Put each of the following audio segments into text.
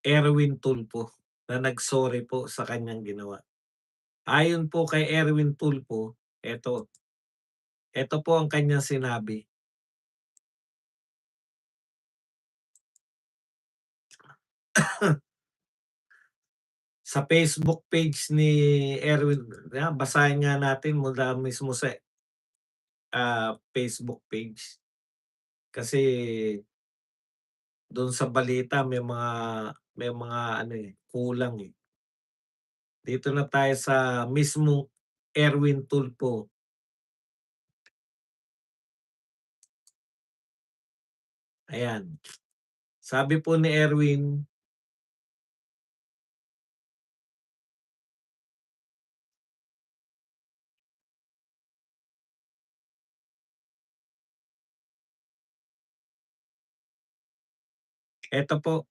Erwin Tulfo na nag-sorry po sa kanyang ginawa. Ayon po kay Erwin Tulfo, eto po ang kanyang sinabi. Sa Facebook page ni Erwin, basahin nga natin mula mismo sa, Facebook page. Kasi dun sa balita may mga ano, kulang, eh. Dito na tayo sa mismong Erwin Tulfo. Ayan, sabi po ni Erwin, eto po,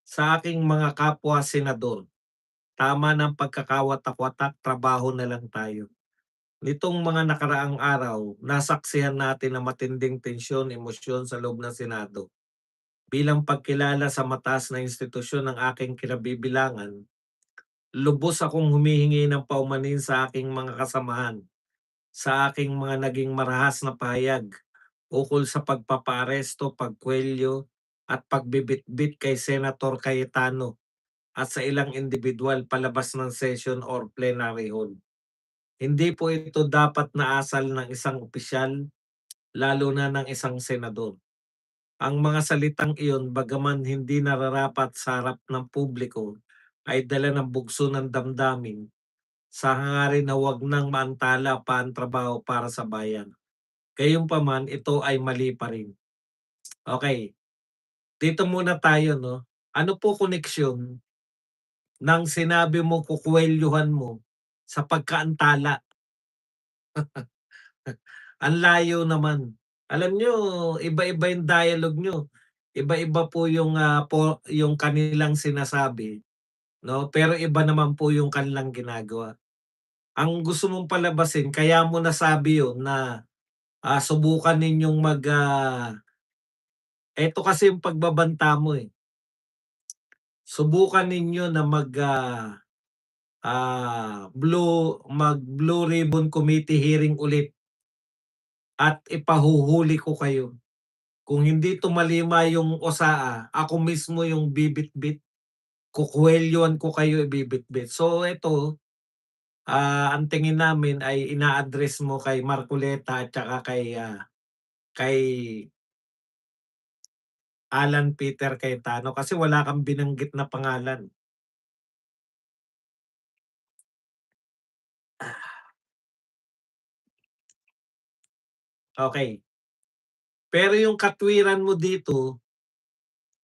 "Sa aking mga kapwa senador, tama ng pagkakawatak-watak, trabaho na lang tayo. Nitong mga nakaraang araw, nasaksihan natin ang matinding tensyon, emosyon sa loob ng Senado. Bilang pagkilala sa mataas na institusyon ng aking kinabibilangan, lubos akong humihingi ng paumanin sa aking mga kasamahan sa aking mga naging marahas na pahayag ukol sa pagpapaaresto, pagkwelyo at pagbibitbit kay Senator Cayetano at sa ilang individual palabas ng session or plenary hall. Hindi po ito dapat na asal ng isang opisyal, lalo na ng isang senador. Ang mga salitang iyon, bagaman hindi nararapat sa harap ng publiko, ay dala ng bugso ng damdamin sa hangarin na wag nang maantala pa ang trabaho para sa bayan. Gayunpaman, ito ay mali pa rin." Okay, dito muna tayo 'no. Ano po koneksyon ng sinabi mo kukuwelyuhan mo sa pagkaantala? Ang layo naman. Alam niyo, iba-iba yung dialogue niyo. Iba-iba po yung kanilang sinasabi, 'no, pero iba naman po yung kanilang ginagawa. Ang gusto mong palabasin kaya mo nasabi yun na, subukan ninyong eto kasi yung pagbabanta mo, eh. Subukan ninyo na mag-Blue Ribbon Committee hearing ulit at ipahuhuli ko kayo. Kung hindi tumalima yung OSAA, ako mismo yung bibitbit, kukuwelyohan ko kayo, ibibitbit. So eto, ang tingin namin ay ina-address mo kay Marcoleta at saka kay Alan Peter Cayetano kasi wala kang binanggit na pangalan. Okay. Pero yung katwiran mo dito,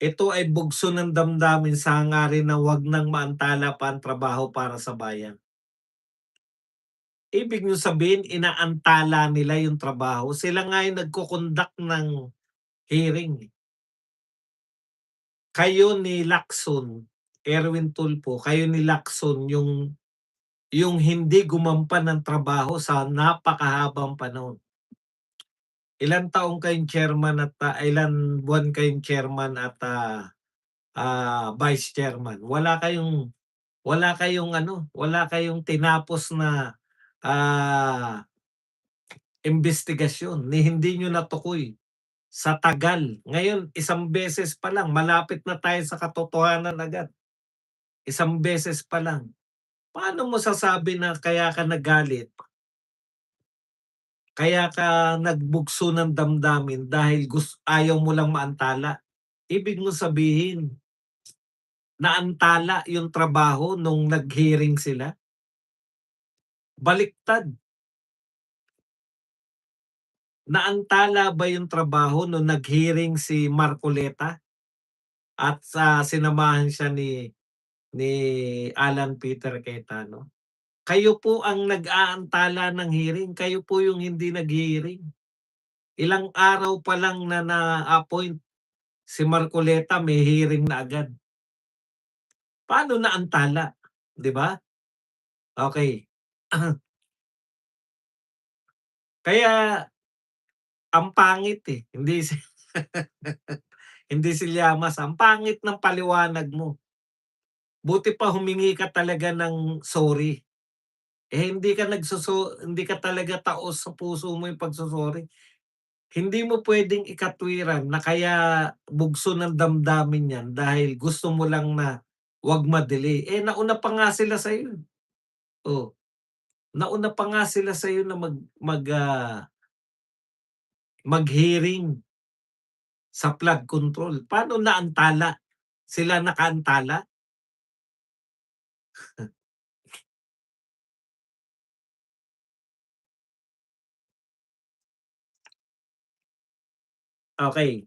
ito ay bugso ng damdamin sa hangarin na wag nang maantala pa ang trabaho para sa bayan. Ibig niyong sabihin inaantala nila yung trabaho, sila nga yung nagko-conduct ng hearing, eh. Kayo ni Lacson, Erwin Tulfo, kayo ni Lacson yung hindi gumampan ng trabaho sa napakahabang panahon. Ilang taong kayong chairman at, ilang buwan kayong chairman at, vice chairman. Wala kayong tinapos na, ah, imbestigasyon ni hindi niyo natukoy sa tagal. Ngayon isang beses pa lang, malapit na tayo sa katotohanan agad, isang beses pa lang. Paano mo sasabi na kaya ka nagalit, kaya ka nagbugso ng damdamin dahil ayaw mo lang maantala? Ibig mong sabihin, naantala yung trabaho nung nag-hearing sila? Baliktad, naantala ba yung trabaho nung nag-hearing si Marcoleta at sinamahan siya ni Alan Peter Cayetano? Kayo po ang nag-aantala ng hearing, kayo po yung hindi nag-hearing. Ilang araw pa lang na na-appoint si Marcoleta may hearing na agad. Paano naantala, 'di ba? Okay. Kaya ang pangit, eh, hindi hindi si Llamas, ang pangit ng paliwanag mo. Buti pa humingi ka talaga ng sorry. Hindi ka talaga taos sa puso mo yung pagso-sorry. Hindi mo puwedeng ikatwiran na kaya bugso ng damdamin 'yan dahil gusto mo lang na 'wag ma-delay, nauna pa nga sila sa'yo, eh. Oh, nauna pa nga sila sa'yo na mag-hearing sa flood control. Paano naantala? Sila nakaantala? Okey,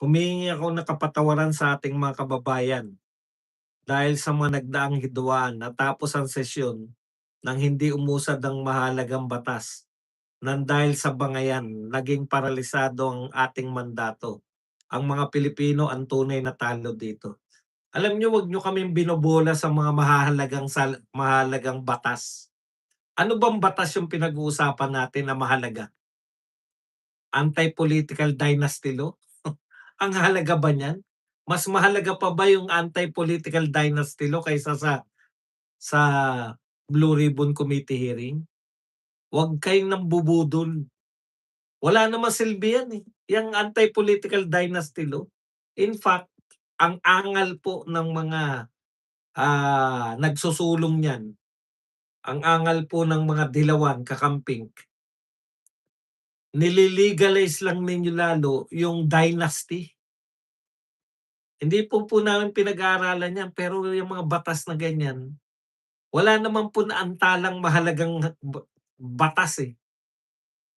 humihingi ako ng kapatawaran sa ating mga kababayan dahil sa mga nagdaang hidwaan natapos ang sesyon nang hindi umusad ang mahalagang batas nang dahil sa bangayan naging paralisado ang ating mandato. Ang mga Pilipino ang tunay na talo dito. Alam niyo, 'wag niyo kaming binobola sa mga mahahalagang batas. Ano bang batas yung pinag-uusapan natin na mahalaga? Anti-political dynasty law? Ang halaga ba niyan? Mas mahalaga pa ba yung anti-political dynasty law kaysa sa Blue Ribbon Committee hearing? Huwag kayong nambubudol. Wala namang silbi yan, eh, yang anti-political dynasty law. In fact, ang angal po ng mga, nagsusulong niyan, ang angal po ng mga dilawan, kakamping, nile-legalize lang ninyo lalo yung dynasty. Hindi po namin pinag-aaralan 'yan, pero yung mga batas na ganyan, wala naman po naantalang mahalagang batas, eh.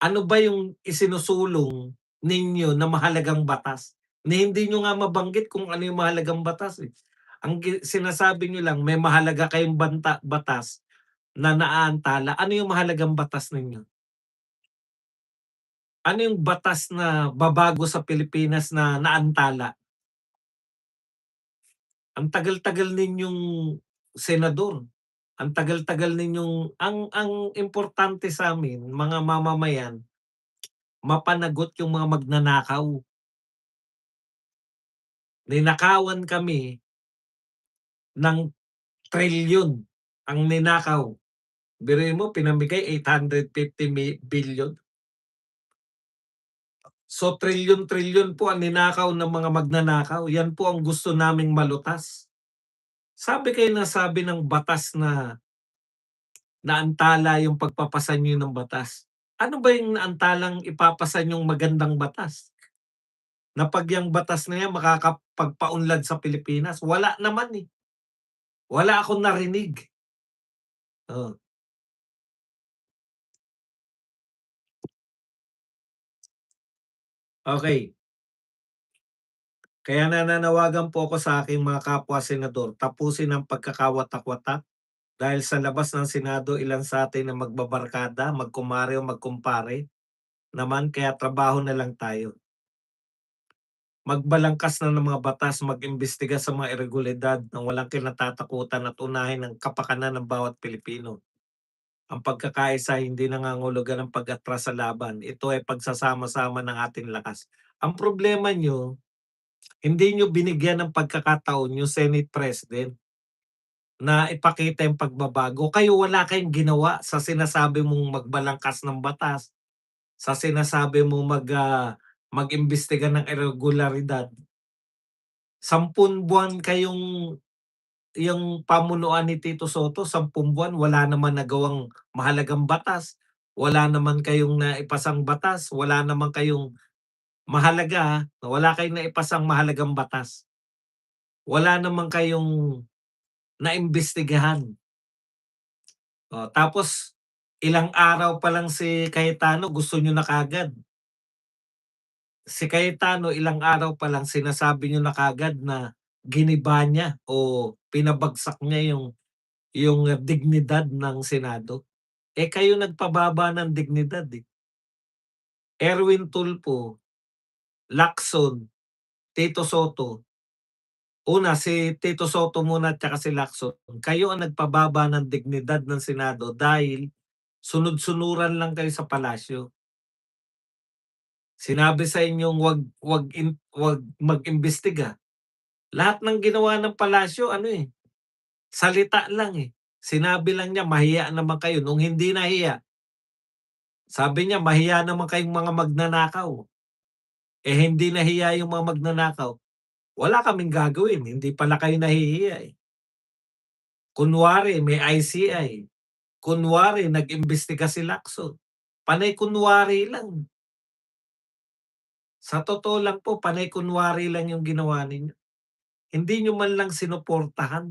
Ano ba yung isinusulong ninyo na mahalagang batas? Ni hindi niyo nga mabanggit kung ano yung mahalagang batas, eh. Ang sinasabi niyo lang may mahalaga kayong batas na naaantala. Ano yung mahalagang batas ninyo? Ano yung batas na babago sa Pilipinas na naantala? Ang tagal-tagal ninyong senador, ang tagal-tagal ninyong ang importante sa'min mga mamamayan, mapanagot yung mga magnanakaw. Ninakawan kami ng trilyon ang ninakaw. Biruin mo pinamigay 850 billion. So trilyon-trilyon po ang ninakaw ng mga magnanakaw, yan po ang gusto naming malutas. Sabi kayo na sabi ng batas na naantala yung pagpapasa niyo ng batas. Ano ba yung naantalang ipapasa niyong magandang batas? Na 'pag yang batas na yan makakapagpaunlad sa Pilipinas? Wala naman, eh. Wala akong narinig. Oh, okey. Kaya nananawagan po ako sa aking mga kapwa senador, tapusin ang pagkakawatak-watak dahil sa labas ng Senado ilan sa atin ang magbabarkada, magkumare o magkumpare naman kaya trabaho na lang tayo. Magbalangkas na ng mga batas, mag-imbestiga sa mga iregulidad ng walang kinatatakutan at unahin ang kapakanan ng bawat Pilipino. Ang pagkakaisa hindi nangangahulugan ng pag-atras sa laban. Ito ay pagsasama-sama ng ating lakas. Ang problema niyo, hindi niyo binigyan ng pagkakataon yung Senate President na ipakita yung pagbabago. Kayo wala kayong ginawa sa sinasabi mong magbalangkas ng batas, sa sinasabi mong mag-imbestiga ng irregularidad. 10 buwan kayong yung pamunuan ni Tito Soto, 10 buwan wala naman nagawang mahalagang batas, wala naman kayong naipasang batas, wala naman kayong mahalaga, wala kayong naipasang mahalagang batas. Wala naman kayong naimbestigahan. Tapos ilang araw pa lang si Cayetano gusto niyo na kaagad. Si Cayetano ilang araw pa lang sinasabi niyo na kaagad na giniba niya o pinabagsak niya yung dignidad ng Senado. Kayo nagpababa ng dignidad, eh. Erwin Tulfo, Lacson, Tito Soto. Una, si Tito Soto muna at saka si Lacson. Kayo ang nagpababa ng dignidad ng Senado dahil sunod-sunuran lang kayo sa palasyo. Sinabi sa inyong wag mag-imbestiga. Lahat ng ginawa ng palasyo ano, salita lang, Sinabi lang niya, "Mahiya naman kayo." Nung hindi nahiya, sabi niya, "Mahiya naman kayong mga magnanakaw." Hindi nahiya yung mga magnanakaw, wala kaming gagawin, hindi pala kayo nahihiya, Kunwari may ICI, kunwari nag-imbestiga si Lacson, panay kunwari lang. Sa totoo lang po, panay kunwari lang yung ginawa ninyo. Hindi niyo man lang sinuportahan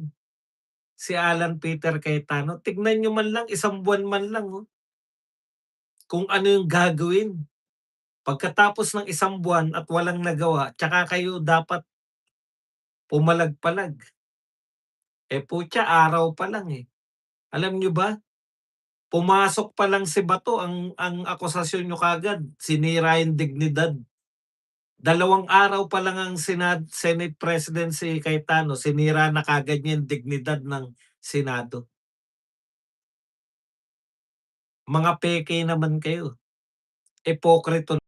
si Alan Peter Cayetano. Tignan niyo man lang, isang buwan man lang, kung ano yung gagawin. Pagkatapos ng isang buwan at walang nagawa, tsaka kayo dapat pumalag-palag. Putya, araw pa lang, Alam niyo ba, pumasok pa lang si Bato, ang akusasyon niyo kaagad sinira yung dignidad. 2 araw pa lang ang Senate President si Cayetano, sinira na kaagad niya yung dignidad ng Senado. Mga peke naman kayo, ipokrito.